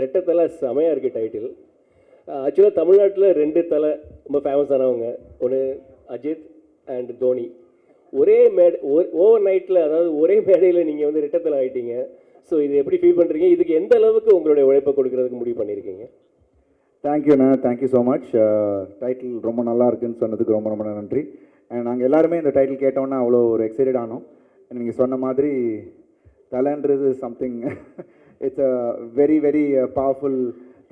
ரெட்டை தலை செமையாக இருக்குது டைட்டில். ஆக்சுவலாக தமிழ்நாட்டில் 2 தலை ரொம்ப ஃபேமஸானவங்க. ஒன்று அஜித் அண்ட் தோனி. ஒரே ஓவர் நைட்டில், அதாவது ஒரே மேடையில் நீங்கள் வந்து ரெட்டை தலை ஆகிட்டீங்க. ஸோ இது எப்படி ஃபீல் பண்ணுறீங்க? இதுக்கு எந்த அளவுக்கு உங்களுடைய உழைப்பை கொடுக்கறதுக்கு முடிவு பண்ணியிருக்கீங்க? தேங்க்யூண்ணா, தேங்க்யூ ஸோ மச். டைட்டில் ரொம்ப நல்லா இருக்குன்னு சொன்னதுக்கு ரொம்ப ரொம்ப நன்றி. அண்ட் நாங்கள் எல்லாருமே இந்த டைட்டில் கேட்டோன்னா அவ்வளோ ஒரு எக்ஸைட்டட் ஆனோம். நீங்கள் சொன்ன மாதிரி தலைன்றது something it's a very very powerful,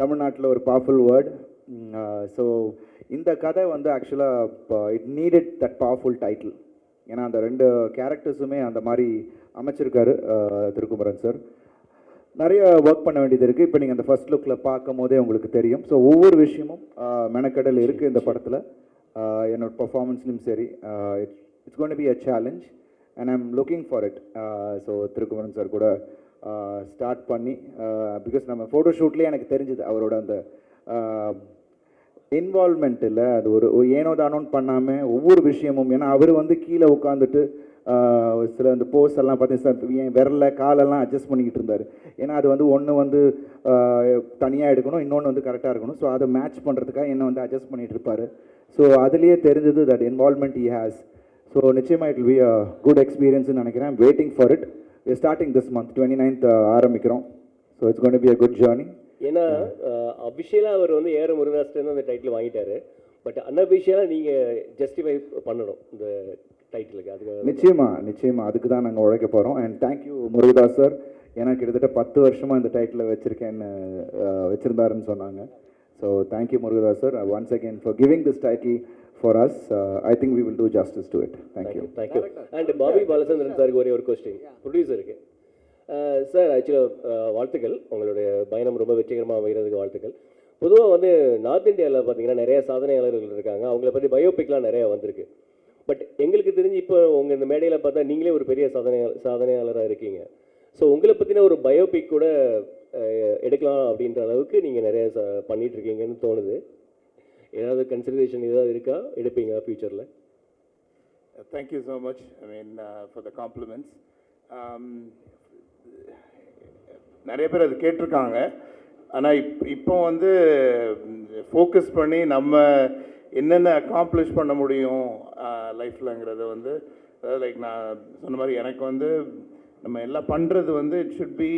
தமிழ்நாட்டில் ஒரு பவர்ஃபுல் வேர்ட். ஸோ இந்த கதை வந்து ஆக்சுவலாக it needed that powerful title. ஏன்னா அந்த 2 கேரக்டர்ஸுமே அந்த மாதிரி அமைச்சிருக்காரு திருக்குமரன் சார். நிறைய ஒர்க் பண்ண வேண்டியது இருக்குது. இப்போ நீங்கள் அந்த ஃபர்ஸ்ட் லுக்கில் பார்க்கும் போதே உங்களுக்கு தெரியும். ஸோ ஒவ்வொரு விஷயமும் மெனக்கடல் இருக்குது இந்த படத்தில். என்னோட பர்ஃபார்மன்ஸ்லையும் சரி, it's going to be a challenge and I am looking for it. So Thirukumaran sir கூட ஸ்டார்ட் பண்ணி, பிகாஸ் நம்ம ஃபோட்டோ ஷூட்லேயே எனக்கு தெரிஞ்சுது அவரோட அந்த இன்வால்மெண்ட் இல்லை, அது ஒரு ஏனோ தானோன்னு பண்ணாமல் ஒவ்வொரு விஷயமும். ஏன்னா அவர் வந்து கீழே உட்காந்துட்டு சில அந்த போஸ் எல்லாம் பார்த்தீங்கன்னா என் விரல காலெல்லாம் அட்ஜஸ்ட் பண்ணிக்கிட்டு இருந்தார். ஏன்னா அது வந்து ஒன்று வந்து தனியாக எடுக்கணும், இன்னொன்று வந்து கரெக்டாக இருக்கணும். ஸோ அதை மேட்ச் பண்ணுறதுக்காக என்ன வந்து அட்ஜஸ்ட் பண்ணிகிட்டு இருப்பார். ஸோ அதுலேயே தெரிஞ்சது that involvement he has. So நிச்சயமாக it will be a good எக்ஸ்பீரியன்ஸ்னு நினைக்கிறேன். Waiting for it. We starting this month 29th ஆரம்பிக்கிறோம். So it's going to be a good journey. ஏன்னா அஃபிஷியலாக அவர் வந்து ஏற முருகதாஸ்லேருந்து அந்த டைட்டில் வாங்கிட்டாரு. பட் அன்அஃபிஷியலாக நீங்கள் ஜஸ்டிஃபை பண்ணணும் இந்த டைட்டிலுக்கு. அதுக்கு நிச்சயமாக அதுக்கு தான் நாங்கள் உழைக்க போகிறோம். And thank you Murugadoss sir. ஏன்னா கிட்டத்தட்ட 10 வருஷமாக இந்த டைட்டில் வச்சுருந்தாருன்னு சொன்னாங்க. So thank you Murugadoss sir once again for giving this title for us. I think we will do justice to it. Thank you. And Bobby Balachandran சாருக்கு ஒரே ஒரு கொஸ்டின், ப்ரொடியூசருக்கு. சார் ஆக்சுவலாக வாழ்த்துக்கள், உங்களுடைய பயணம் ரொம்ப வெற்றிகரமாக அமைகிறதுக்கு வாழ்த்துக்கள். பொதுவாக வந்து நார்த் இந்தியாவில் பார்த்தீங்கன்னா நிறைய சாதனையாளர்கள் இருக்காங்க. அவங்கள பற்றி பயோபிக்லாம் நிறையா வந்திருக்கு. பட் எங்களுக்கு தெரிஞ்சு இப்போ உங்கள் இந்த மேடையில் பார்த்தா நீங்களே ஒரு பெரிய சாதனையாளராக இருக்கீங்க. ஸோ உங்களை பற்றின ஒரு பயோபிக் கூட எடுக்கலாம் அப்படின்ற அளவுக்கு நீங்கள் நிறைய பண்ணிகிட்டு இருக்கீங்கன்னு தோணுது. ஏதாவது கன்சிடரேஷன் ஏதாவது இருக்கா, எடுப்பீங்க ஃப்யூச்சரில்? Thank you so much, I mean for the compliments. நிறைய பேர் அது கேட்டிருக்காங்க. ஆனால் இப்போ வந்து ஃபோக்கஸ் பண்ணி நம்ம என்னென்ன அக்காம்ப்ளிஷ் பண்ண முடியும் லைஃப்லங்கிறத வந்து, அதாவது லைக் நான் சொன்ன மாதிரி எனக்கு வந்து நம்ம எல்லாம் பண்ணுறது வந்து இட் ஷுட் பி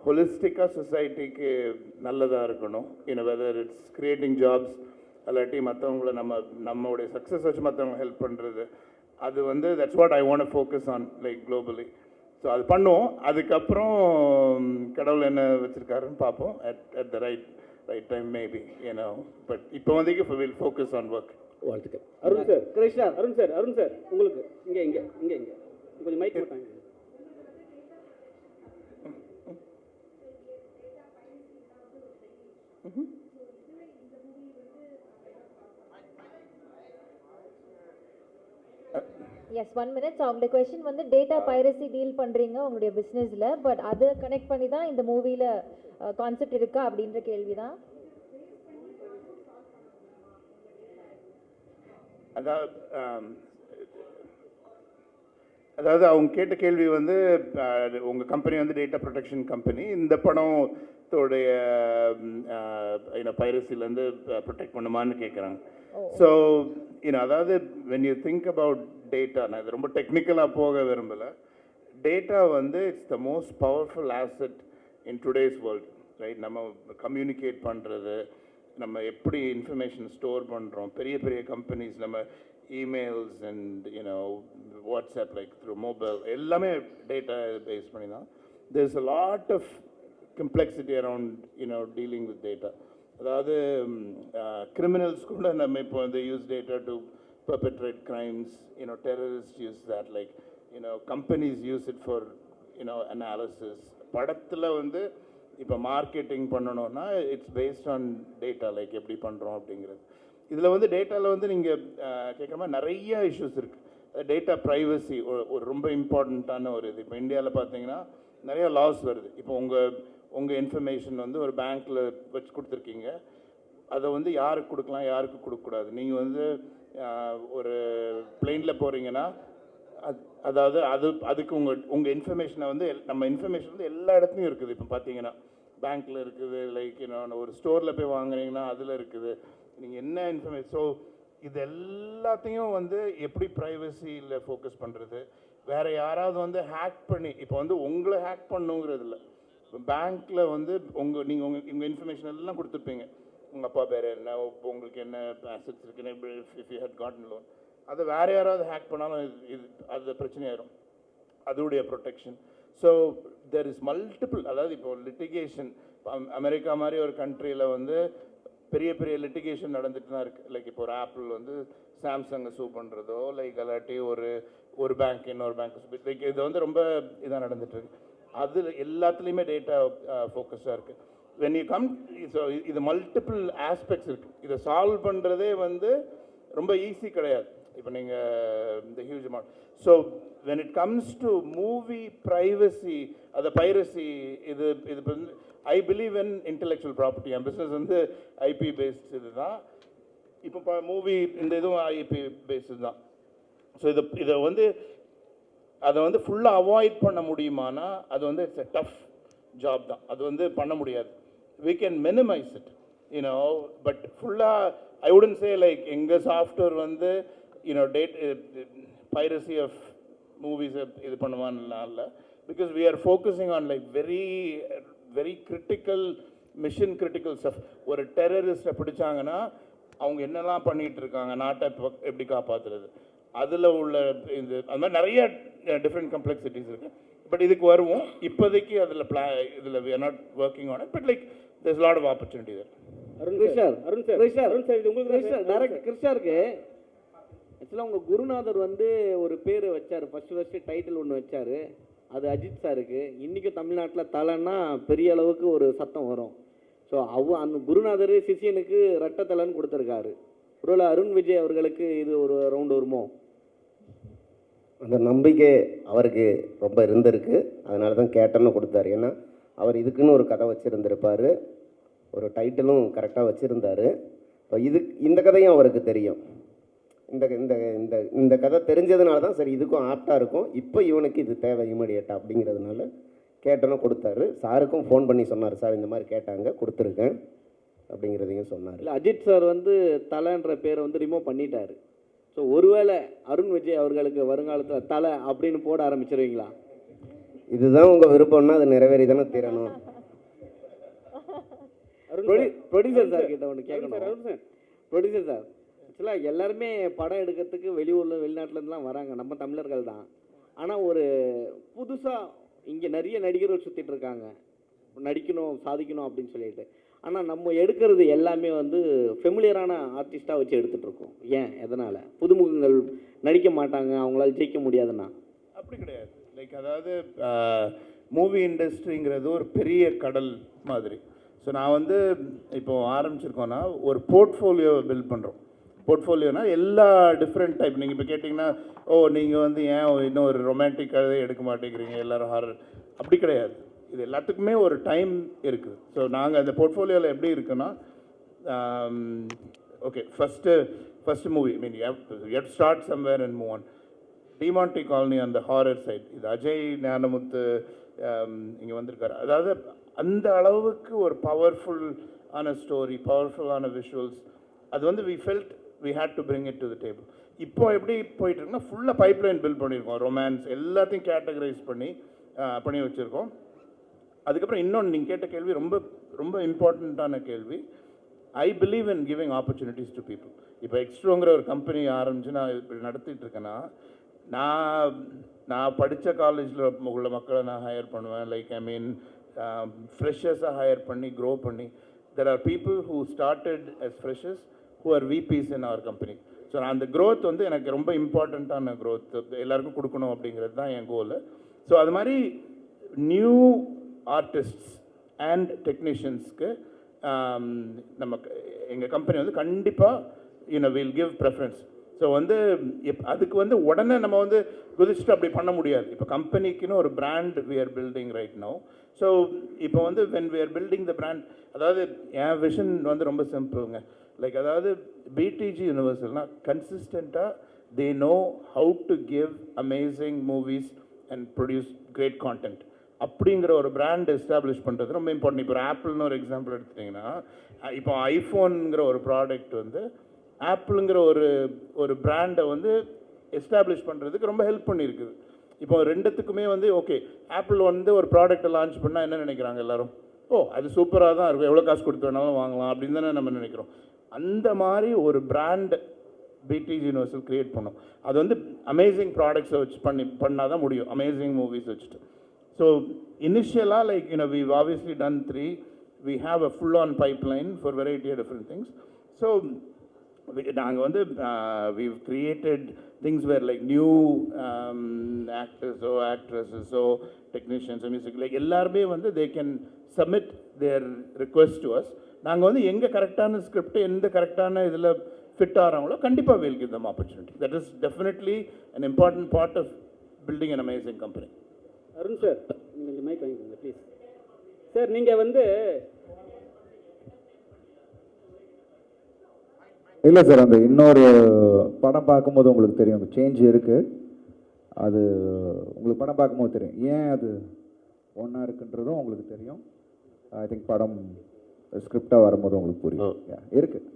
ஹொலிஸ்டிக்காக சொசைட்டிக்கு நல்லதாக இருக்கணும். You know whether it's creating jobs, இல்லாட்டி மற்றவங்கள நம்மளுடைய சக்ஸஸ் வச்சு மற்றவங்க ஹெல்ப் பண்ணுறது, அது வந்து that's what I want to focus on like globally. So அது பண்ணுவோம். அதுக்கப்புறம் கடவுள் என்ன வச்சுருக்காருன்னு பார்ப்போம். At the right time maybe, ஏன்னா பட் இப்போ வந்து வில் ஃபோக்கஸ் ஆன் ஒர்க். வாழ்த்துக்கள். அருண் சார், கிருஷ்ணா, அருண் சார் உங்களுக்கு இங்கே கொஞ்சம் மைக் போட்டாங்க. Yes 1 minute. அவங்களுடைய கொஸ்டின் வந்து டேட்டா பைரசி டீல் பண்ணுறீங்க உங்களுடைய பிஸ்னஸில், பட் அதை கனெக்ட் பண்ணி தான் இந்த மூவியில் கான்செப்ட் இருக்கா அப்படின்ற கேள்வி தான். அதாவது அவங்க கேட்ட கேள்வி வந்து உங்கள் கம்பெனி வந்து டேட்டா ப்ரொடெக்ஷன் கம்பெனி, இந்த படத்தோடைய பைரசிலேருந்து ப்ரொடெக்ட் பண்ணுமான்னு கேட்குறாங்க. ஸோ அதாவது when you think about data, நான் இது ரொம்ப டெக்னிக்கலாக போக விரும்பலை. டேட்டா வந்து it's the most powerful asset in today's world, right? நம்ம கம்யூனிகேட் பண்ணுறது, நம்ம எப்படி இன்ஃபர்மேஷன் ஸ்டோர் பண்ணுறோம், பெரிய பெரிய கம்பெனிஸ் நம்ம emails and WhatsApp like through mobile எல்லாமே டேட்டா பேஸ் பண்ணி தான். There is a lot of complexity around dealing with data. அதாவது கிரிமினல்ஸ் கூட நம்ம இப்போ வந்து use data to perpetrate crimes, terrorists use that, like companies use it for analysis. படத்தில் வந்து இப்போ மார்க்கெட்டிங் பண்ணணும்னா it's based on data, like எப்படி பண்ணுறோம் அப்படிங்கிறது. இதில் வந்து டேட்டாவில் வந்து நீங்கள் கேட்குற மாதிரி நிறைய இஷ்யூஸ் இருக்குது. டேட்டா ப்ரைவசி ஒரு ரொம்ப இம்பார்ட்டண்ட்டான ஒரு இது. இப்போ இந்தியாவில் பார்த்தீங்கன்னா நிறைய லாஸ் வருது. இப்போ உங்கள் இன்ஃபர்மேஷன் வந்து ஒரு பேங்க்கில் வச்சு கொடுத்துருக்கீங்க, அதை வந்து யாருக்கு கொடுக்கலாம், யாருக்கு கொடுக்கக்கூடாது. நீங்கள் வந்து ஒரு பிளெயினில் போகிறீங்கன்னா அதாவது அதுக்கு உங்கள் இன்ஃபர்மேஷனை வந்து நம்ம இன்ஃபர்மேஷன் வந்து எல்லா இடத்துலையும் இருக்குது. இப்போ பார்த்தீங்கன்னா பேங்க்கில் இருக்குது, லைக் ஒரு ஸ்டோரில் போய் வாங்குறீங்கன்னா அதில் இருக்குது, நீங்கள் என்ன இன்ஃபர்மேஷன். ஸோ இது எல்லாத்தையும் வந்து எப்படி ப்ரைவசியில் ஃபோக்கஸ் பண்ணுறது, வேறு யாராவது வந்து ஹேக் பண்ணி, இப்போ வந்து உங்களை ஹேக் பண்ணுங்கிறது இல்லை. இப்போ பேங்க்கில் வந்து நீங்கள் உங்கள் இன்ஃபர்மேஷன் எல்லாம் கொடுத்துருப்பீங்க, உங்கள் அப்பா பேர் என்ன, இப்போ உங்களுக்கு என்ன அசட்ஸ் இருக்குன்னு, if you had gotten loan, அதை வேறு யாராவது ஹேக் பண்ணாலும் இது அது பிரச்சனையாயிரும், அதோடைய protection. So there is multiple, அதாவது இப்போ லிட்டிகேஷன், அமெரிக்கா மாதிரி ஒரு கண்ட்ரியில் வந்து பெரிய பெரிய லிட்டிகேஷன் நடந்துட்டு தான் இருக்குது. லைக் இப்போ ஒரு ஆப்பிள் வந்து சாம்சங்கை சூ பண்ணுறதோ, லைக் அல்லாட்டி ஒரு பேங்க் இன்னொரு பேங்க், லைக் இது வந்து ரொம்ப இதாக நடந்துட்டுருக்கு. அதில் எல்லாத்துலேயுமே டேட்டா ஃபோக்கஸாக இருக்குது. வென் யூ கம், ஸோ இது மல்டிபிள் ஆஸ்பெக்ட்ஸ் இருக்குது. இதை சால்வ் பண்ணுறதே வந்து ரொம்ப ஈஸி கிடையாது. இப்போ நீங்கள் இந்த huge amount. So when it comes to movie privacy, அதை பைரசி, இது வந்து I believe in intellectual property. N business வந்து ஐபி பேஸ்ட் இது தான். இப்போ மூவி இந்த இதுவும் ஐபி பேஸ்டு தான். ஸோ இதை வந்து அதை வந்து ஃபுல்லாக அவாய்ட் பண்ண முடியுமானா அது வந்து இட்ஸ் எ டஃப் ஜாப் தான். அது வந்து பண்ண முடியாது. we can minimize it, but ஃபுல்லாக I wouldn't say like எங்கள் சாஃப்ட்வேர் வந்து piracy of movies இது பண்ணுவான்லாம் இல்லை. because we are focusing on like very very critical, mission critical stuff. ஒரு டெரரிஸ்ட்டை பிடிச்சாங்கன்னா அவங்க என்னெல்லாம் பண்ணிகிட்டு இருக்காங்க, நாட்டை எப்படி காப்பாற்றுறது, அதில் உள்ள இது அது மாதிரி நிறைய டிஃப்ரெண்ட் காம்ப்ளெக்சிட்டிஸ் இருக்குது. பட் இதுக்கு வருவோம். இப்போதைக்கு அதில் இதில் we are not working on it, but like there's a lot of opportunity there. Arun sir இது உங்களுக்கு டைரக்ட் கிருஷ்ணருக்கு ஆக்சுவலாக உங்கள் குருநாதர் வந்து ஒரு பேர் வச்சார், ஃபஸ்ட்டு டைட்டில் ஒன்று வச்சார், அது அஜித் சாருக்கு. இன்றைக்கும் தமிழ்நாட்டில் தலைன்னா பெரிய அளவுக்கு ஒரு சத்தம் வரும். ஸோ அந்த குருநாதர் சிஷியனுக்கு ரெட்டை தலைன்னு கொடுத்துருக்காரு. ஒருவேளை அருண் விஜய் அவர்களுக்கு இது ஒரு ரவுண்ட் வருமோ? அந்த நம்பிக்கை அவருக்கு ரொம்ப இருந்திருக்கு. அதனால தான் கேட்டேன்னு கொடுத்தாரு. ஏன்னா அவர் இதுக்குன்னு ஒரு கதை வச்சுருந்துருப்பார், ஒரு டைட்டிலும் கரெக்டாக வச்சுருந்தார். இப்போ இந்த கதையும் அவருக்கு தெரியும். இந்த இந்த இந்த இந்த கதை தெரிஞ்சதுனால தான் சரி இதுக்கும் ஆப்டாக இருக்கும், இப்போ இவனுக்கு இது தேவை இமீடியட்டாக அப்படிங்கிறதுனால கேட்டோன்னு கொடுத்தாரு. சாருக்கும் ஃபோன் பண்ணி சொன்னார், சார் இந்த மாதிரி கேட்டாங்க, கொடுத்துருக்கேன் அப்படிங்கிறதையும் சொன்னார். இல்லை, அஜித் சார் வந்து தலைன்ற பேரை வந்து ரிமூவ் பண்ணிட்டாரு. ஸோ ஒருவேளை அருண் விஜய் அவர்களுக்கு வருங்காலத்தில் தலை அப்படின்னு போட ஆரம்பிச்சிருவீங்களா? இதுதான் உங்கள் விருப்பம்னா அது நிறைவேறி தானே தீரணும். ப்ரொடியூசர் சார் கிட்ட ஒன்று கேட்கணும். ப்ரொடியூசர் சார், ஆக்சுவலாக எல்லாருமே படம் எடுக்கிறதுக்கு வெளிநாட்டிலேருந்துலாம் வராங்க, நம்ம தமிழர்கள் தான். ஆனால் ஒரு புதுசாக இங்கே நிறைய நடிகர்கள் சுற்றிட்டு இருக்காங்க, நடிக்கணும் சாதிக்கணும் அப்படின்னு சொல்லிட்டு. ஆனால் நம்ம எடுக்கிறது எல்லாமே வந்து ஃபெமிலியரான ஆர்டிஸ்ட்டாக வச்சு எடுத்துகிட்ருக்கோம். ஏன், எதனால்? புதுமுகங்கள் நடிக்க மாட்டாங்க, அவங்களால ஜெயிக்க முடியாதுன்னா? அப்படி கிடையாது. லைக் அதாவது மூவி இண்டஸ்ட்ரிங்கிறது ஒரு பெரிய கடல் மாதிரி. ஸோ நான் வந்து இப்போது ஆரம்பிச்சிருக்கோன்னா ஒரு போர்ட்ஃபோலியோவை பில்ட் பண்ணுறோம். போர்ட்ஃபோலியோனா எல்லா டிஃப்ரெண்ட் டைப். நீங்கள் இப்போ கேட்டிங்கன்னா, நீங்கள் வந்து ஏன் இன்னும் ஒரு ரொமான்டிக் கதை எடுக்க மாட்டேங்கிறீங்க, எல்லோரும் ஹாரர், அப்படி கிடையாது. இது எல்லாத்துக்குமே ஒரு டைம் இருக்குது. ஸோ நாங்கள் அந்த போர்ட்ஃபோலியோவில் எப்படி இருக்குன்னா, okay first movie mean you start somewhere and move on. Demonte colony அந்த ஹாரர் சைட், இது அஜய் ஞானமுத்து இங்கே வந்திருக்காரு. அதாவது அந்த அளவுக்கு ஒரு பவர்ஃபுல்லான ஸ்டோரி, பவர்ஃபுல்லான விஷுவல்ஸ், அது வந்து we felt we had to bring it to the table. இப்போ எப்படி போயிட்டு இருக்குன்னா ஃபுல்லாக பைப்லைன் பில்ட் பண்ணியிருக்கோம். ரொமான்ஸ் எல்லாத்தையும் கேட்டகரைஸ் பண்ணி வச்சுருக்கோம். அதுக்கப்புறம் இன்னொன்று நீங்கள் கேட்ட கேள்வி ரொம்ப ரொம்ப இம்பார்ட்டண்ட்டான கேள்வி. I believe in giving opportunities to people. இப்போ எக்ஸ்ட்ரோங்கிற ஒரு கம்பெனி ஆரம்பித்து நான் இப்படி நடத்திட்டு இருக்கேன்னா, நான் படித்த காலேஜில் உள்ள மக்களை நான் ஹையர் பண்ணுவேன். லைக் ஐ மீன் ஃப்ரெஷர்ஸாக ஹையர் பண்ணி க்ரோ பண்ணி, there are people who started as freshers who are VPs in our company. So அந்த க்ரோத் வந்து எனக்கு ரொம்ப இம்பார்ட்டண்ட்டான க்ரோத் எல்லாருக்கும் கொடுக்கணும் அப்படிங்கிறது தான் என் கோல். ஸோ அது மாதிரி நியூ ஆர்டிஸ்ட்ஸ் அண்ட் டெக்னீஷியன்ஸ்க்கு நம்ம எங்கள் கம்பெனி வந்து கண்டிப்பாக வில் கிவ் ப்ரெஃபரன்ஸ். ஸோ வந்து அதுக்கு வந்து உடனே நம்ம வந்து குதிச்சுட்டு அப்படி பண்ண முடியாது. இப்போ கம்பெனிக்குன்னு ஒரு brand we are building right now. So இப்போ வந்து when we are building the brand, அதாவது என் விஷன் வந்து ரொம்ப சிம்பிளுங்க. லைக் அதாவது பிடிஜி யூனிவர்சல்னா கன்சிஸ்டண்ட்டாக they know how to give amazing movies and produce great content. அப்படிங்கிற ஒரு பிராண்ட் எஸ்டாப்ளிஷ் பண்ணுறது ரொம்ப இம்பார்ட்டன்ட். இப்போ ஆப்பிள்னு ஒரு எக்ஸாம்பிள் எடுத்துட்டிங்கன்னா, இப்போ ஐஃபோனுங்கிற ஒரு ப்ராடக்ட் வந்து ஆப்பிளுங்கிற ஒரு பிராண்டை வந்து எஸ்டாப்ளிஷ் பண்ணுறதுக்கு ரொம்ப ஹெல்ப் பண்ணியிருக்குது. இப்போ ரெண்டுத்துக்குமே வந்து ஓகே, ஆப்பிள் வந்து ஒரு ப்ராடக்ட்டை லான்ச் பண்ணால் என்ன நினைக்கிறாங்க எல்லாரும்? ஓ, அது சூப்பராக தான் இருக்கும், எவ்வளோ காசு கொடுத்து வேணாலும் வாங்கலாம் அப்படின்னு தானே நம்ம நினைக்கிறோம். அந்த மாதிரி ஒரு பிராண்ட் பிடிஜி யூனிவர்சல் கிரியேட் பண்ணோம். அது வந்து அமேசிங் ப்ராடக்ட்ஸை வச்சு பண்ணால் தான் முடியும், அமேசிங் மூவிஸ் வச்சுட்டு. ஸோ இனிஷியலாக like we've obviously done 3. We have a full-on pipeline for variety of different things. So நாங்கள் வந்து we've created things where like new actors or actresses or technicians or music, like எல்லாருமே வந்து they can submit their request to us. நாங்கள் வந்து எங்கே கரெக்டான script எந்த கரெக்டான இதில் ஃபிட் ஆகிறாங்களோ கண்டிப்பாக we'll give them opportunity. That is definitely an important part of building an amazing company. Arun sir, நீங்கள் மைக் வாங்கிக்கோங்க ப்ளீஸ். சார், நீங்கள் வந்து இல்லை சார், அந்த இன்னொரு படம் பார்க்கும்போது உங்களுக்கு தெரியும் சேஞ்ச் இருக்குது. அது உங்களுக்கு படம் பார்க்கும்போது தெரியும் ஏன் அது ஒன்றா இருக்குன்றதும் உங்களுக்கு தெரியும். ஐ திங்க் படம் ஸ்கிரிப்டாக வரும்போது உங்களுக்கு புரியும். இருக்குது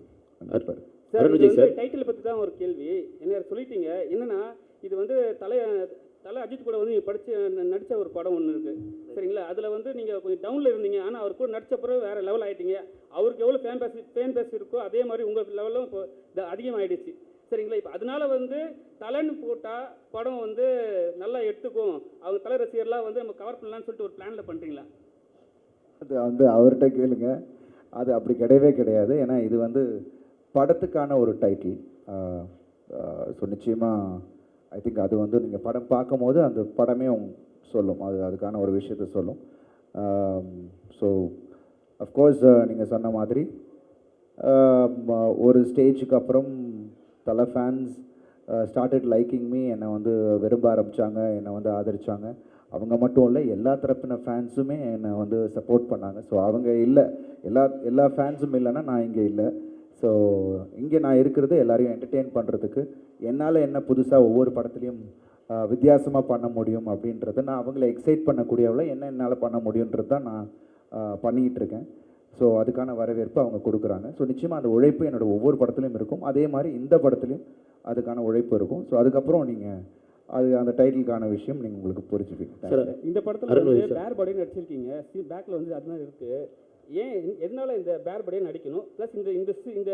சார், இது வந்து டைட்டில் பற்றி தான் ஒரு கேள்வி. என்ன சொல்லிட்டீங்க, என்னன்னா இது வந்து தலை அஜித் கூட வந்து நீங்கள் நடித்த ஒரு படம் ஒன்று இருக்குது, சரிங்களா? அதில் வந்து நீங்கள் கொஞ்சம் டவுனில் இருந்தீங்க, ஆனால் அவர் கூட நடித்த பிறகு வேறு லெவல் ஆகிட்டீங்க. அவருக்கு எவ்வளோ ஃபேன் பேஸ் இருக்கோ அதே மாதிரி உங்கள் லெவலும் இப்போ அதிகமாகிடுச்சு, சரிங்களா? இப்போ அதனால வந்து தலைன்னு போட்டால் படம் வந்து நல்லா எடுத்துக்கும், அவங்க தலை ரசிகர்லாம் வந்து நம்ம கவர் பண்ணலான்னு சொல்லிட்டு ஒரு பிளானில் பண்ணுறீங்களா? அது வந்து அவர்கிட்ட கேளுங்க. அது அப்படி கிடையவே கிடையாது. ஏன்னா இது வந்து படத்துக்கான ஒரு டைட்டில். ஸோ நிச்சயமாக ஐ திங்க் அது வந்து நீங்கள் படம் பார்க்கும்போது அந்த படமே சொல்லும், அதுக்கான ஒரு விஷயத்தை சொல்லும். ஸோ அஃப்கோர்ஸ் நீங்கள் சொன்ன மாதிரி ஒரு ஸ்டேஜுக்கு அப்புறம் தலை ஃபேன்ஸ் ஸ்டார்டட் லைக்கிங் மீ, என்னை வந்து விரும்ப ஆரம்பித்தாங்க, என்னை வந்து ஆதரித்தாங்க. அவங்க மட்டும் இல்லை, எல்லா தரப்பின ஃபேன்ஸுமே என்னை வந்து சப்போர்ட் பண்ணாங்க. ஸோ அவங்க இல்லை, எல்லா ஃபேன்ஸும் இல்லைன்னா நான் இங்கே இல்லை. ஸோ இங்கே நான் இருக்கிறது எல்லாரையும் என்டர்டெயின் பண்ணுறதுக்கு, என்னால் என்ன புதுசாக ஒவ்வொரு படத்துலையும் வித்தியாசமாக பண்ண முடியும் அப்படின்றத, நான் அவங்கள எக்ஸைட் பண்ணக்கூடியவளை என்ன என்னால் பண்ண முடியுன்றது தான் நான் பண்ணிக்கிட்டு இருக்கேன். ஸோ அதுக்கான வரவேற்பு அவங்க கொடுக்குறாங்க. ஸோ நிச்சயமாக அந்த உழைப்பு என்னோடய ஒவ்வொரு படத்துலையும் இருக்கும். அதே மாதிரி இந்த படத்துலையும் அதுக்கான உழைப்பு இருக்கும். ஸோ அதுக்கப்புறம் நீங்கள் அந்த டைட்டிலுக்கான விஷயம் நீங்கள் உங்களுக்கு புரிஞ்சுப்பீங்க. இந்த படத்தில் வந்து பேர் பாடியும் நடிச்சிருக்கீங்க, பேக்கில் வந்து அது மாதிரி இருக்குது. ஏன் எதனால் இந்த பேர் பாடியாக நடிக்கணும்? ப்ளஸ் இந்த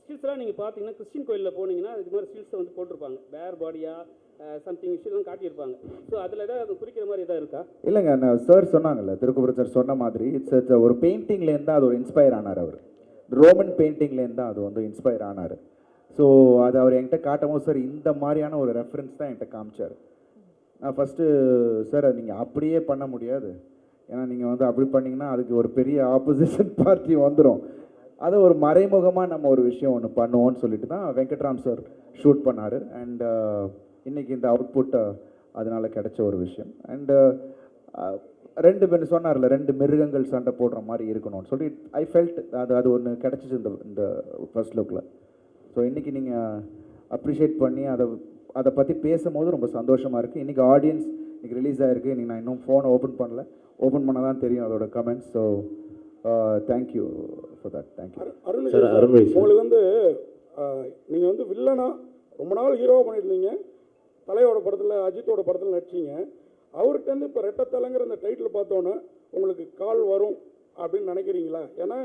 ஸ்டில்ஸ்லாம் நீங்கள் பார்த்தீங்கன்னா கிறிஸ்டின் கோயிலில் போனீங்கன்னா இது மாதிரி ஸ்டில்ஸை வந்து போட்டிருப்பாங்க, பேர் பாடியாக சம்திங் விஷயம்லாம் காட்டியிருப்பாங்க. ஸோ அதில் ஏதாவது குறிக்கிற மாதிரி எதாவது இருக்கா? இல்லைங்க, நான் சார் சொன்னாங்கல்ல, திருக்குறள் சார் சொன்ன மாதிரி இட்ஸ் ஒரு பெயிண்டிங்லேருந்து தான் அது ஒரு இன்ஸ்பயர் ஆனார். அவர் ரோமன் பெயிண்டிங்லேருந்து தான் அது வந்து இன்ஸ்பயர் ஆனார். ஸோ அது அவர் என்கிட்ட காட்டும் போது சார் இந்த மாதிரியான ஒரு ரெஃபரன்ஸ் தான் என்கிட்ட காமிச்சார். நான் ஃபஸ்ட்டு சார் அது நீங்கள் அப்படியே பண்ண முடியாது, ஏன்னா நீங்கள் வந்து அப்படி பண்ணிங்கன்னா அதுக்கு ஒரு பெரிய ஆப்போசிஷன் பார்ட்டி வந்துடும், அதை ஒரு மறைமுகமாக நம்ம ஒரு விஷயம் ஒன்று பண்ணுவோன்னு சொல்லிட்டு தான் வெங்கட்ராம் சார் ஷூட் பண்ணார். அண்ட் இன்றைக்கி இந்த அவுட்புட் அதனால் கிடைச்ச ஒரு விஷயம். அண்டு ரெண்டு பேர் சொன்னார்ல, 2 மிருகங்கள் சண்டை போடுற மாதிரி இருக்கணும்னு சொல்லி ஐ ஃபெல்ட் அது ஒன்று கிடச்சிச்சு இந்த ஃபர்ஸ்ட் லுக்கில். ஸோ இன்றைக்கி நீங்கள் அப்ரிஷியேட் பண்ணி அதை பற்றி பேசும்போது ரொம்ப சந்தோஷமாக இருக்குது. இன்றைக்கி ஆடியன்ஸ் இன்றைக்கி ரிலீஸ் ஆகிருக்கு. இன்றைக்கி நான் இன்னும் ஃபோனை ஓப்பன் பண்ணல, ஓப்பன் பண்ண தான் தெரியும் அதோட comments. So thank you for that. Thank you. உங்களுக்கு வந்து நீங்கள் வந்து வில்லனா ரொம்ப நாள் ஹீரோவாக பண்ணியிருந்தீங்க, தலையோட படத்தில் அஜித்தோட படத்தில் நடிச்சிங்க. அவர்கிட்டருந்து இப்போ ரெட்டத்தலைங்கிற இந்த டைட்டில் பார்த்தோன்னே உங்களுக்கு கால் வரும் அப்படின்னு நினைக்கிறீங்களா? ஏன்னா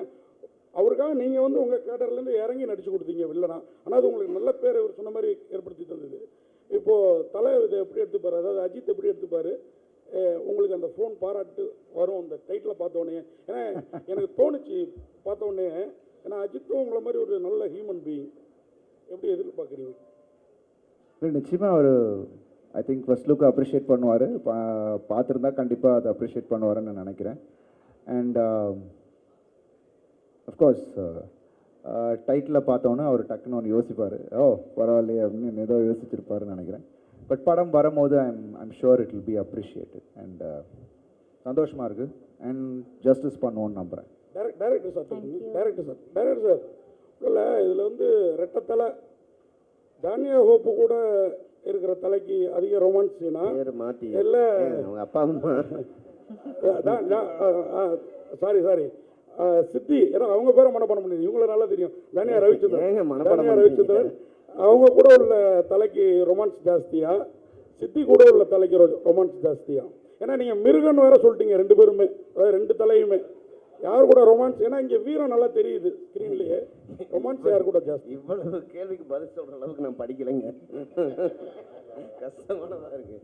அவருக்காக நீங்கள் வந்து உங்கள் கேட்டர்லேருந்து இறங்கி நடிச்சு கொடுத்தீங்க வில்லனா, ஆனால் அது உங்களுக்கு நல்ல பேர் இவர் சொன்ன மாதிரி ஏற்படுத்தி தந்தது. இப்போது தலை இதை எப்படி எடுத்துப்பார், அதாவது அஜித் எப்படி எடுத்துப்பார், உங்களுக்கு அந்த ஃபோன் பாராட்டு வரும் அந்த டைட்டில் பார்த்தோன்னே? ஏன்னா எனக்கு தோணுச்சு பார்த்தோன்னே, ஏன்னா அஜித்தும் உங்களை மாதிரி ஒரு நல்ல ஹியூமன் பீயிங், எப்படி எதிர்பார்க்குறீங்க? நிச்சயமாக அவர் I think first look appreciate பண்ணுவார், பார்த்துருந்தா கண்டிப்பாக அதை அப்ரிஷியேட் பண்ணுவாருன்னு நான் நினைக்கிறேன். அண்ட் அஃப்கோர்ஸ் டைட்டில் பார்த்தோன்னே அவர் டக்குன்னு ஒன்று யோசிப்பார், ஓ பரவாயில்லையே அப்படின்னு ஏதோ யோசிச்சிருப்பாருன்னு நினைக்கிறேன். பட் படம் வரும்போது I'm sure it will B appreciated. And சந்தோஷமாக இருக்குது அண்ட் ஜஸ்டிஸ் பண்ணுவோன்னு நம்புகிறேன். டைரக்டர் சார் இல்லை, இதில் வந்து ரெட்டத்தலை தானியா ஹோப்பு கூட இருக்கிற தலைக்கு அதிக ரொமான்ஸ் சீனா பேர் மாற்றி இல்லை அவங்க அப்பா அம்மா சாரி சித்தி, ஏன்னா அவங்க பேரை மனப்பாடம் பண்ணி இவங்கள நல்லா தெரியும். தனியா ஏங்க ரவிச்சந்திரன், மனப்பாடம் தனியா பண்றீங்க? ரவிச்சந்திரன் அவங்க கூட உள்ள தலைக்கு ரொமான்ஸ் ஜாஸ்தியா, சித்தி கூட உள்ள தலைக்கு ரொமான்ஸ் ஜாஸ்தியா? ஏன்னா நீங்க மிருகன் வேற சொல்லிட்டீங்க ரெண்டு பேருமே, அதாவது ரெண்டு தலையுமே. யார் கூட ரொமான்ஸ்? ஏன்னா இங்க வீரம் நல்லா தெரியுது ஸ்கிரீன்லயே. ரொமான்ஸ் யார் கூட ஜாஸ்தி? இவ்வளவு கேள்விக்கு பதில் சொல்ற அளவுக்கு நான் படிக்கலைங்க. கஷ்டமானதா இருக்கு.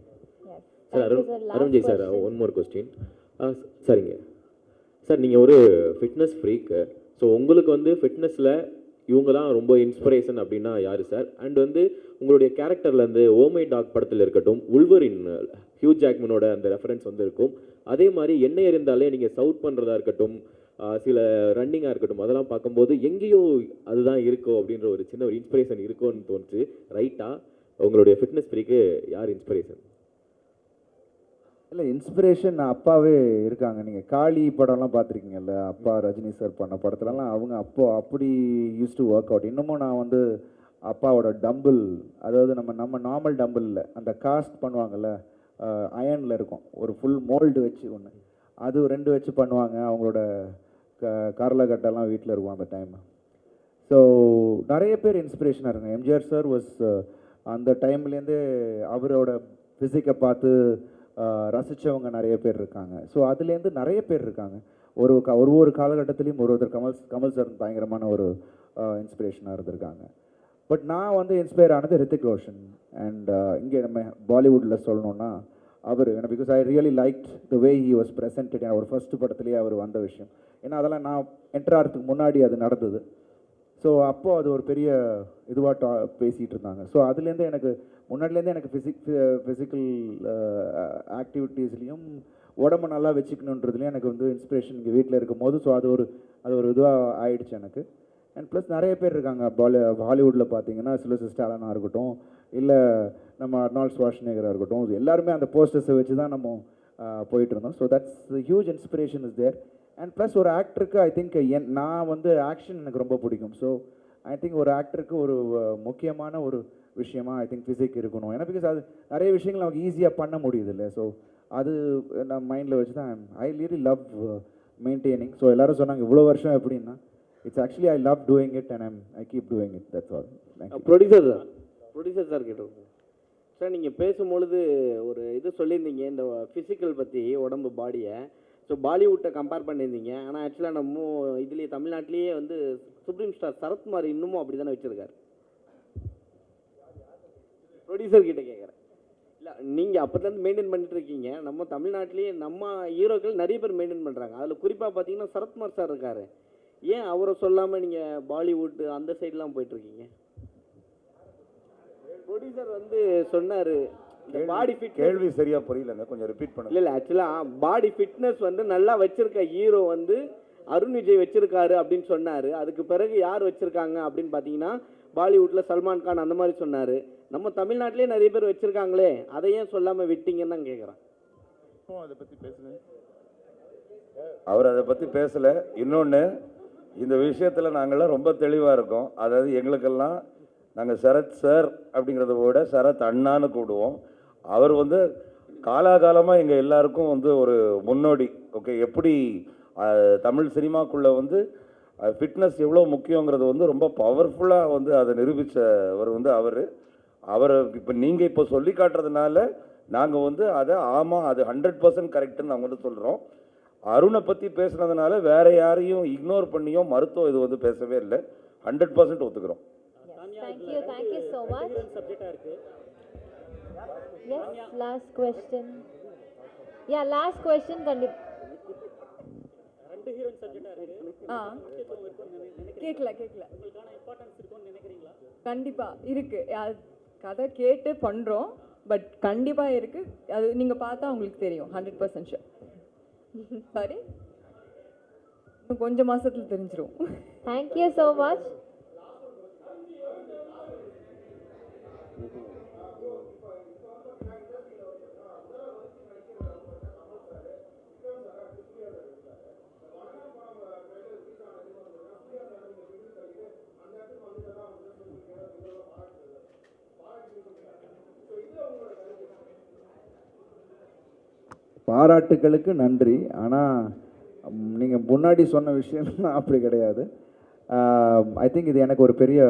Sir Arunji sir, one more question. சரிங்க சார், நீங்கள் ஒரு ஃபிட்னஸ் ஃப்ரீக்கு. ஸோ உங்களுக்கு வந்து ஃபிட்னஸில் இவங்க தான் ரொம்ப இன்ஸ்பிரேஷன் அப்படின்னா யார் சார்? அண்ட் வந்து உங்களுடைய கேரக்டர்லேருந்து ஓமை டாக் படத்தில் இருக்கட்டும், உல்வரின் ஹியூ ஜாக்மனோட அந்த ரெஃபரன்ஸ் வந்து இருக்கும். அதே மாதிரி எண்ணெய் எறிந்தாலே நீங்கள் சவுட் பண்ணுறதா இருக்கட்டும், சில ரன்னிங்காக இருக்கட்டும், அதெல்லாம் பார்க்கும்போது எங்கேயோ அதுதான் இருக்கோ அப்படின்ற ஒரு சின்ன ஒரு இன்ஸ்பிரேஷன் இருக்கும்னு தோணுச்சு. ரைட்டா? உங்களுடைய ஃபிட்னஸ் ஃப்ரீக்கு யார் இன்ஸ்பிரேஷன்? இல்லை, இன்ஸ்பிரேஷன் அப்பாவே இருக்காங்க. நீங்கள் காளி படம்லாம் பார்த்துருக்கீங்கல்ல, அப்பா ரஜினி சார் பண்ண படத்துலலாம் அவங்க அப்படி யூஸ் டு ஒர்க் அவுட். இன்னமும் நான் வந்து அப்பாவோட டம்பிள், அதாவது நம்ம நார்மல் டம்பிள் இல்லை, அந்த காஸ்ட் பண்ணுவாங்கல்ல, அயனில் இருக்கும், ஒரு ஃபுல் மோல்டு வச்சு ஒன்று, அது 2 வச்சு பண்ணுவாங்க. அவங்களோட கரலகட்டெல்லாம் வீட்டில் இருக்கும் அந்த டைம். ஸோ நிறைய பேர் இன்ஸ்பிரேஷனாக இருங்க. எம்ஜிஆர் சார் வாஸ் அந்த டைம்லேருந்தே அவரோட ஃபிசிக்கை பார்த்து ரசித்தவங்க நிறைய பேர் இருக்காங்க. ஸோ அதுலேருந்து நிறைய பேர் இருக்காங்க. ஒரு காலகட்டத்திலையும் ஒருத்தர் கமல் சார் பயங்கரமான ஒரு இன்ஸ்பிரேஷனாக இருந்திருக்காங்க. பட் நான் வந்து இன்ஸ்பயர் ஆனது ரித்திக் ரோஷன். அண்ட் இங்கே நம்ம பாலிவுட்டில் சொல்லணுன்னா அவர், ஏன்னா because I really like the way he was presented. ஒரு ஃபர்ஸ்ட் படத்துலேயே அவர் வந்த விஷயம், ஏன்னா அதெல்லாம் நான் என்டர் ஆகிறதுக்கு முன்னாடி அது நடந்தது. ஸோ அப்போது அது ஒரு பெரிய இதுவாக பேசிகிட்டு இருந்தாங்க. ஸோ அதுலேருந்து எனக்கு முன்னாடிலேருந்தே எனக்கு ஃபிசிக்கல் ஆக்டிவிட்டீஸ்லேயும் உடம்பு நல்லா வச்சுக்கணுன்றதுலேயும் எனக்கு வந்து இன்ஸ்பிரேஷன் இங்கே வீட்டில் இருக்கும் போது. ஸோ அது ஒரு இதுவாக ஆயிடுச்சு எனக்கு. அண்ட் ப்ளஸ் நிறைய பேர் இருக்காங்க ஹாலிவுட்டில் பார்த்தீங்கன்னா, சிலோசிஸ் ஸ்டாலினாக இருக்கட்டும், இல்லை நம்ம அர்னால்ட் ஸ்வாஷ்நேகராக இருக்கட்டும், எல்லாருமே அந்த போஸ்டர்ஸை வச்சு தான் நம்ம போயிட்டு இருந்தோம். So that's huge inspiration is there. And plus ஒரு ஆக்டருக்கு ஐ திங்க் நான் வந்து ஆக்ஷன் எனக்கு ரொம்ப பிடிக்கும். ஸோ ஐ திங்க் ஒரு ஆக்டருக்கு ஒரு முக்கியமான ஒரு விஷயமா ஐ திங்க் ஃபிசிக் இருக்கணும். ஏன்னா பிகாஸ் அது நிறைய விஷயங்கள் நமக்கு ஈஸியாக பண்ண முடியுது இல்லை. ஸோ அது நான் மைண்டில் வச்சு தான் I really love maintaining. So எல்லோரும் சொன்னாங்க இவ்வளோ வருஷம் எப்படின்னா, it's actually I love doing it and I keep doing it. That's all. Producer sir கேட்டோம் சார். நீங்கள் பேசும்பொழுது ஒரு இது சொல்லியிருந்தீங்க, இந்த ஃபிசிக்கல் பற்றி, உடம்பு பாடியை. ஸோ பாலிவுட்டை கம்பேர் பண்ணியிருந்தீங்க. ஆனால் ஆக்சுவலாக நம்ம இதுலேயே தமிழ்நாட்டிலேயே வந்து சுப்ரீம் ஸ்டார் சரத்குமார் இன்னமும் அப்படி தானே வச்சுருக்காரு. ப்ரொடியூசர் கிட்ட கேட்குறேன். இல்லை, நீங்கள் அப்போதுலேருந்து மெயின்டைன் பண்ணிட்டு இருக்கீங்க. நம்ம தமிழ்நாட்டிலேயே நம்ம ஹீரோக்கள் நிறைய பேர் மெயின்டைன் பண்ணுறாங்க. அதில் குறிப்பாக பார்த்தீங்கன்னா சரத்குமார் சார் இருக்கார். ஏன் அவரை சொல்லாமல் நீங்கள் பாலிவுட் அந்த சைட்லாம் போயிட்டுருக்கீங்க? ப்ரொடியூசர் வந்து சொன்னார், பாடி ஃபிட். கேள்வி சரியா புரியலங்க, கொஞ்சம் ரிப்பீட் பண்ணுங்க. இல்லை ஆக்சுவலாக பாடி ஃபிட்னஸ் வந்து நல்லா வச்சிருக்க ஹீரோ வந்து அருண் விஜய் வச்சிருக்காரு அப்படின்னு சொன்னார். அதுக்கு பிறகு யார் வச்சிருக்காங்க அப்படின்னு பார்த்தீங்கன்னா பாலிவுட்டில் சல்மான் கான் அந்த மாதிரி சொன்னார். நம்ம தமிழ்நாட்டிலே நிறைய பேர் வச்சிருக்காங்களே, அதை ஏன் சொல்லாமல் விட்டீங்கன்னு தான் கேட்குறேன். அதை பற்றி பேசுங்க. அவர் அதை பற்றி பேசலை. இன்னொன்று, இந்த விஷயத்தில் நாங்கள்லாம் ரொம்ப தெளிவாக இருக்கோம். அதாவது எங்களுக்கெல்லாம் நாங்கள் சரத் சார் அப்படிங்கிறத விட சரத் அண்ணான்னு கூடுவோம். அவர் வந்து காலாகாலமாக எங்கள் எல்லாருக்கும் வந்து ஒரு முன்னோடி. ஓகே, எப்படி தமிழ் சினிமாக்குள்ளே வந்து ஃபிட்னஸ் எவ்வளோ முக்கியங்கிறது வந்து ரொம்ப பவர்ஃபுல்லாக வந்து அதை நிரூபித்தவர் வந்து அவர் இப்போ நீங்கள் இப்போ சொல்லி காட்டுறதுனால நாங்கள் வந்து அதை ஆமாம் அது 100% கரெக்டுன்னு நாங்கள் வந்து சொல்கிறோம். அருணை பற்றி பேசுனதுனால வேற யாரையும் இக்னோர் பண்ணியோ மருத்துவம் இது வந்து பேசவே இல்லை. 100% ஒத்துக்கிறோம். Thank you so much. Yes, last question. Yeah, last question கண்டிப்பா. கேட்கல கண்டிப்பா இருக்கு. கதை கேட்டு பண்றோம், பட் கண்டிப்பா இருக்கு. அது நீங்க பார்த்தா உங்களுக்கு தெரியும். 100% ஷூர். சாரி, இன்னும் கொஞ்சம் மாசத்துல தெரிஞ்சிரும். Thank you so much. பாராட்டுகளுக்கு நன்றி. ஆனால் நீங்கள் முன்னாடி சொன்ன விஷயம்லாம் அப்படி கிடையாது. ஐ திங்க் இது எனக்கு ஒரு பெரிய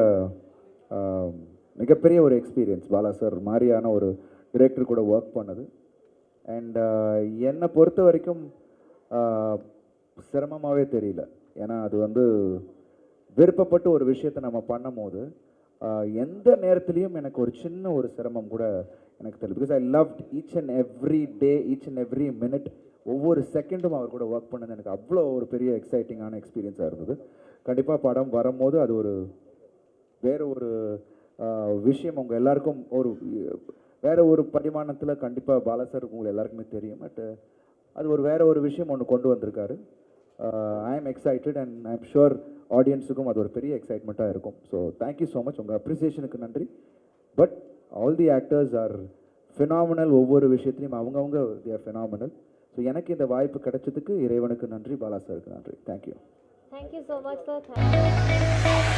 மிகப்பெரிய ஒரு எக்ஸ்பீரியன்ஸ், பாலா சார் மாதிரியான ஒரு டிரெக்டர் கூட ஒர்க் பண்ணது. அண்ட் என்னை பொறுத்த வரைக்கும் சிரமமாகவே தெரியல. ஏன்னா அது வந்து விருப்பப்பட்டு ஒரு விஷயத்தை நம்ம பண்ணும் போது எந்த நேரத்துலையும் எனக்கு ஒரு சின்ன ஒரு சிரமம் கூட எனக்கு தெரியல. Because I loved each and every day, each and every minute, ஒவ்வொரு செகண்டும் அவர் கூட ஒர்க் பண்ணது எனக்கு அவ்வளோ ஒரு பெரிய எக்ஸைட்டிங்கான எக்ஸ்பீரியன்ஸாக இருந்தது. கண்டிப்பாக படம் வரும்போது அது ஒரு வேறு ஒரு விஷயம் உங்கள் எல்லாருக்கும் ஒரு வேறு ஒரு பரிமாணத்தில் கண்டிப்பாக பாலா சார் உங்களுக்கு எல்லாருக்குமே தெரியும். பட் அது ஒரு வேறு ஒரு விஷயம் ஒன்று கொண்டு வந்திருக்காரு. I am excited and I am sure ஆடியன்ஸுக்கும் அது ஒரு பெரிய எக்ஸைட்மெண்ட்டாக இருக்கும். ஸோ தேங்க்யூ ஸோ மச், உங்கள் அப்ரிசியேஷனுக்கு நன்றி. But all the actors are phenomenal. ஒவ்வொரு விஷயத்துலையும் அவங்கவுங்க தே ஆர் ஃபினாமினல். ஸோ எனக்கு இந்த வாய்ப்பு கிடைச்சதுக்கு இறைவனுக்கு நன்றி, பாலா சாருக்கு நன்றி. Thank you. Thank you so much, sir. Thank you.